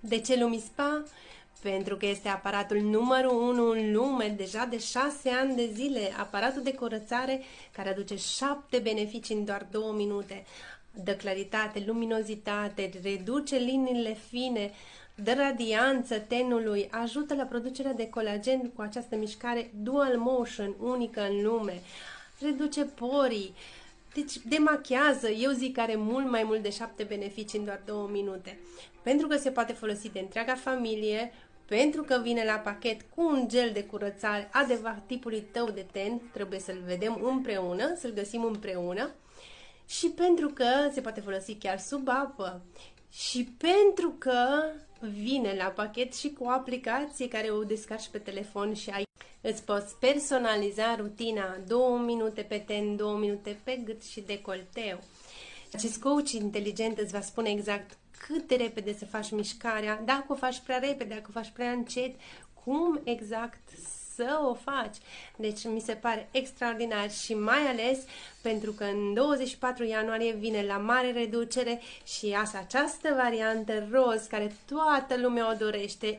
De ce LumiSpa? Pentru că este aparatul numărul 1 în lume, deja de 6 ani de zile, aparatul de curățare care aduce 7 beneficii în doar 2 minute. Dă claritate, luminozitate, reduce liniile fine, dă radianță tenului, ajută la producerea de colagen cu această mișcare dual motion, unică în lume, reduce porii, deci demachează, eu zic că are mult mai mult de 7 beneficii în doar 2 minute. Pentru că se poate folosi de întreaga familie, pentru că vine la pachet cu un gel de curățare adecvat tipului tău de ten, trebuie să-l vedem împreună, să-l găsim împreună, și pentru că se poate folosi chiar sub apă, și pentru că vine la pachet și cu o aplicație care o descarci pe telefon și îți poți personaliza rutina, 2 minute pe ten, 2 minute pe gât și decolteu. Acest coach inteligent îți va spune exact cât de repede să faci mișcarea, dacă o faci prea repede, dacă o faci prea încet, cum exact să o faci. Deci mi se pare extraordinar și mai ales pentru că în 24 ianuarie vine la mare reducere și această variantă roz care toată lumea o dorește.